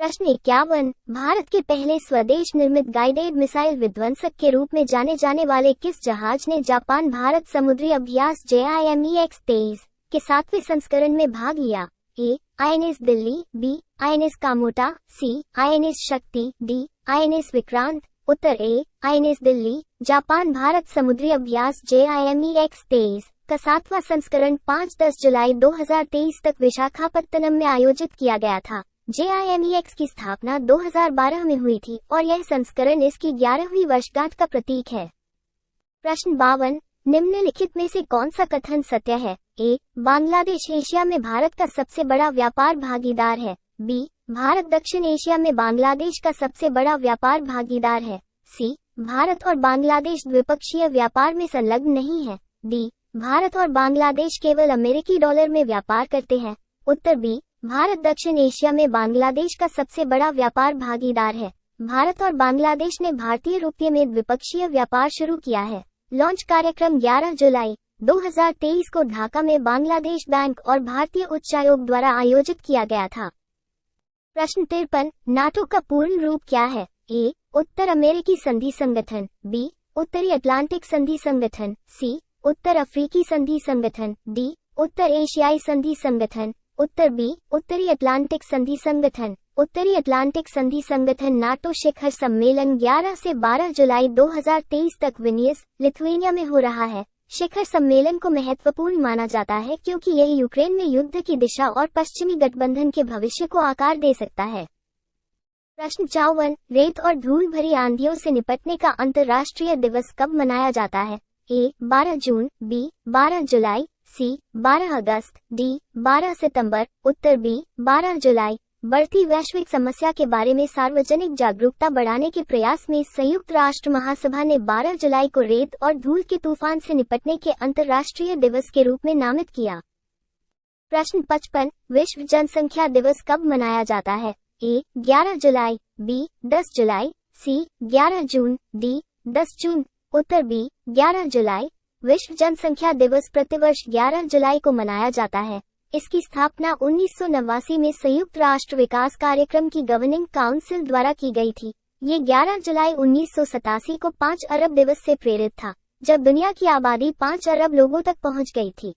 प्रश्न 51। भारत के पहले स्वदेश निर्मित गाइडेड मिसाइल विध्वंसक के रूप में जाने जाने वाले किस जहाज ने जापान भारत समुद्री अभ्यास JIMEX-23 के 7वें संस्करण में भाग लिया? A. INS Delhi, B. INS Kamorta, C. INS Shakti, D. INS Vikrant. उत्तर A. INS Delhi. Japan Bharat समुद्री अभ्यास JIMEX-23 का 7वां संस्करण 5-10 जुलाई 2023 तक विशाखापत्तनम में आयोजित किया गया था। JIMEX की स्थापना 2012 में हुई थी और यह संस्करण इसकी 11वीं वर्षगांठ का प्रतीक है। प्रश्न 52। निम्नलिखित में से कौन सा कथन सत्य है? ए. बांग्लादेश एशिया में भारत का सबसे बड़ा व्यापार भागीदार है। बी. भारत दक्षिण एशिया में बांग्लादेश का सबसे बड़ा व्यापार भागीदार है। सी. भारत और बांग्लादेश द्विपक्षीय व्यापार में संलग्न नहीं है। डी. भारत और बांग्लादेश केवल अमेरिकी डॉलर में व्यापार करते हैं। उत्तर बी. भारत दक्षिण एशिया में बांग्लादेश का सबसे बड़ा व्यापार भागीदार है। भारत और बांग्लादेश ने भारतीय रुपये में द्विपक्षीय व्यापार शुरू किया है। लॉन्च कार्यक्रम 11 जुलाई 2023 को ढाका में बांग्लादेश बैंक और भारतीय उच्चायोग द्वारा आयोजित किया गया था। प्रश्न 53। नाटो का पूर्ण रूप क्या है? ए. उत्तर अमेरिकी संधि संगठन, बी. उत्तरी अटलांटिक संधि संगठन, सी. उत्तर अफ्रीकी संधि संगठन, डी. उत्तर एशियाई संधि संगठन। उत्तर बी. उत्तरी अटलांटिक संधि संगठन। उत्तरी अटलांटिक संधि संगठन नाटो शिखर सम्मेलन 11 से 12 जुलाई 2023 तक विनियस, लिथुआनिया में हो रहा है। शिखर सम्मेलन को महत्वपूर्ण माना जाता है क्योंकि यह यूक्रेन में युद्ध की दिशा और पश्चिमी गठबंधन के भविष्य को आकार दे सकता है। प्रश्न 54। रेत और धूल भरी आंधियों से निपटने का अंतर्राष्ट्रीय दिवस कब मनाया जाता है? ए. 12 जून, बी. 12 जुलाई, सी. 12 अगस्त, डी. 12 सितंबर। उत्तर बी. 12 जुलाई। बढ़ती वैश्विक समस्या के बारे में सार्वजनिक जागरूकता बढ़ाने के प्रयास में संयुक्त राष्ट्र महासभा ने 12 जुलाई को रेत और धूल के तूफान से निपटने के अंतर्राष्ट्रीय दिवस के रूप में नामित किया। प्रश्न 55। विश्व जनसंख्या दिवस कब मनाया जाता है? ए. 11 जुलाई, बी. 10 जुलाई, सी. 11 जून, डी. 10 जून। उत्तर बी. 11 जुलाई। विश्व जनसंख्या दिवस प्रतिवर्ष 11 जुलाई को मनाया जाता है। इसकी स्थापना 1989 में संयुक्त राष्ट्र विकास कार्यक्रम की गवर्निंग काउंसिल द्वारा की गई थी। ये 11 जुलाई 1987 को 5 अरब दिवस से प्रेरित था, जब दुनिया की आबादी 5 अरब लोगों तक पहुंच गई थी।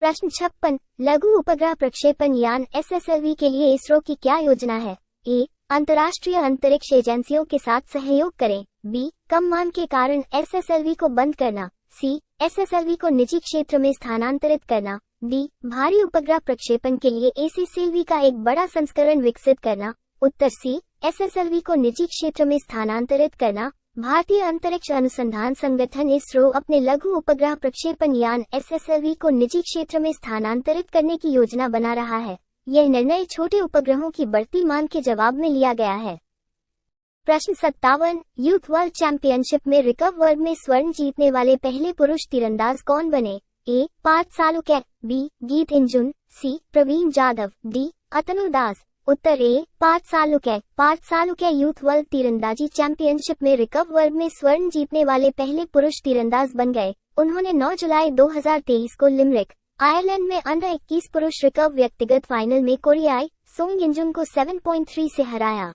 प्रश्न 56। लघु उपग्रह प्रक्षेपण यान SSLV के लिए इसरो की क्या योजना है? ए. अंतर्राष्ट्रीय अंतरिक्ष एजेंसियों के साथ सहयोग करें, बी. कम मांग के कारण SSLV को बंद करना, सी. SSLV को निजी क्षेत्र में स्थानांतरित करना, डी. भारी उपग्रह प्रक्षेपण के लिए ACCLV का एक बड़ा संस्करण विकसित करना। उत्तर सी. SSLV को निजी क्षेत्र में स्थानांतरित करना। भारतीय अंतरिक्ष अनुसंधान संगठन इसरो अपने लघु उपग्रह प्रक्षेपण यान SSLV को निजी क्षेत्र में स्थानांतरित करने की योजना बना रहा है। यह निर्णय छोटे उपग्रहों की बढ़ती मांग के जवाब में लिया गया है। प्रश्न 57। यूथ वर्ल्ड चैंपियनशिप में रिकर्व वर्ग में स्वर्ण जीतने वाले पहले पुरुष तीरंदाज कौन बने? ए. पार्थ सालुके, बी. गीत इंजुन, सी. प्रवीण जाधव, डी. अतनु दास। उत्तर ए. पार्थ सालुके। पार्थ सालुके यूथ वर्ल्ड तीरंदाजी चैंपियनशिप में रिकर्व वर्ग में स्वर्ण जीतने वाले पहले पुरुष तीरंदाज बन गए। उन्होंने 9 जुलाई 2023 को लिमरिक, आयरलैंड में अंडर 21 पुरुष रिकर्व व्यक्तिगत फाइनल में कोरियाई सोंग इंजुन को 7.3 से हराया।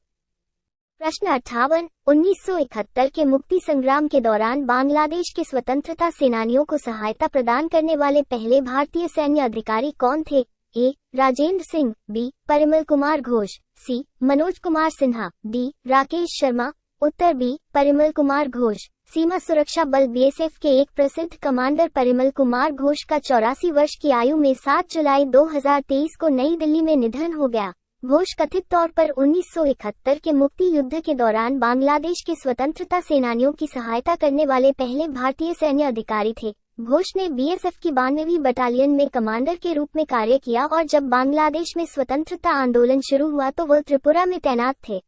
प्रश्न 58। 1971 के मुक्ति संग्राम के दौरान बांग्लादेश के स्वतंत्रता सेनानियों को सहायता प्रदान करने वाले पहले भारतीय सैन्य अधिकारी कौन थे? ए. राजेंद्र सिंह, बी. परिमल कुमार घोष, सी. मनोज कुमार सिन्हा, डी. राकेश शर्मा। उत्तर बी. परिमल कुमार घोष। सीमा सुरक्षा बल BSF के एक प्रसिद्ध कमांडर परिमल कुमार घोष का 84 वर्ष की आयु में 7 जुलाई 2023 को नई दिल्ली में निधन हो गया। घोष कथित तौर पर 1971 के मुक्ति युद्ध के दौरान बांग्लादेश के स्वतंत्रता सेनानियों की सहायता करने वाले पहले भारतीय सैन्य अधिकारी थे। घोष ने BSF की 92वीं बटालियन में कमांडर के रूप में कार्य किया और जब बांग्लादेश में स्वतंत्रता आंदोलन शुरू हुआ तो वह त्रिपुरा में तैनात थे।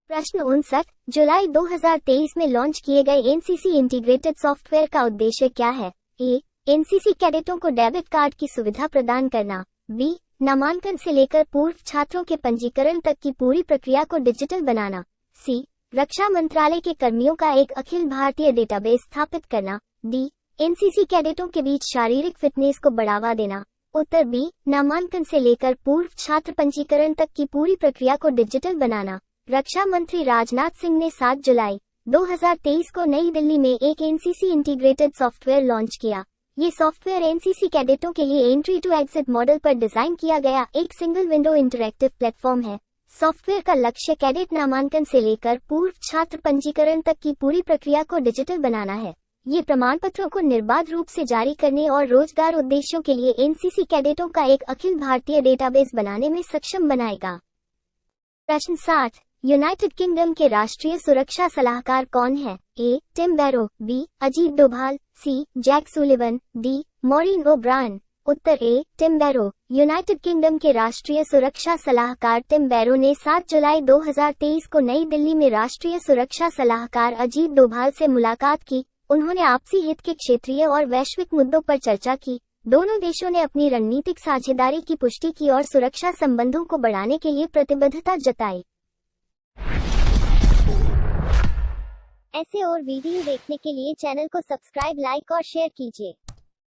प्रश्न 59। जुलाई 2023 में लॉन्च किए गए NCC इंटीग्रेटेड सॉफ्टवेयर का उद्देश्य क्या है? ए. NCC कैडेटों को डेबिट कार्ड की सुविधा प्रदान करना, बी. नामांकन से लेकर पूर्व छात्रों के पंजीकरण तक की पूरी प्रक्रिया को डिजिटल बनाना, सी. रक्षा मंत्रालय के कर्मियों का एक अखिल भारतीय डेटाबेस स्थापित करना, डी. NCC कैडेटों के बीच शारीरिक फिटनेस को बढ़ावा देना। उत्तर बी, नामांकन से लेकर पूर्व छात्र पंजीकरण तक की पूरी प्रक्रिया को डिजिटल बनाना। रक्षा मंत्री राजनाथ सिंह ने 7 जुलाई 2023 को नई दिल्ली में एक एनसीसी इंटीग्रेटेड सॉफ्टवेयर लॉन्च किया। ये सॉफ्टवेयर एनसीसी कैडेटों के लिए एंट्री टू एग्जिट मॉडल पर डिजाइन किया गया एक सिंगल विंडो इंटरैक्टिव प्लेटफॉर्म है। सॉफ्टवेयर का लक्ष्य कैडेट नामांकन से लेकर पूर्व छात्र पंजीकरण तक की पूरी प्रक्रिया को डिजिटल बनाना है। ये प्रमाण पत्रों को निर्बाध रूप से जारी करने और रोजगार उद्देश्यों के लिए एनसीसी कैडेटों का एक अखिल भारतीय डेटाबेस बनाने में सक्षम बनाएगा। प्रश्न 60। यूनाइटेड किंगडम के राष्ट्रीय सुरक्षा सलाहकार कौन है? A. Tim Barrow, B. Ajit Doval, C. Jake Sullivan, D. Maureen O'Brien. उत्तर A. Tim Barrow. United Kingdom के राष्ट्रीय सुरक्षा सलाहकार टिम बैरो ने 7 जुलाई 2023 को नई दिल्ली में राष्ट्रीय सुरक्षा सलाहकार अजीत डोभाल से मुलाकात की। उन्होंने आपसी हित के क्षेत्रीय और वैश्विक मुद्दों पर चर्चा की। दोनों देशों ने अपनी रणनीतिक साझेदारी की पुष्टि की और सुरक्षा संबंधों को बढ़ाने के लिए प्रतिबद्धता जताई। ऐसे और वीडियो देखने के लिए चैनल को सब्सक्राइब, लाइक और शेयर कीजिए।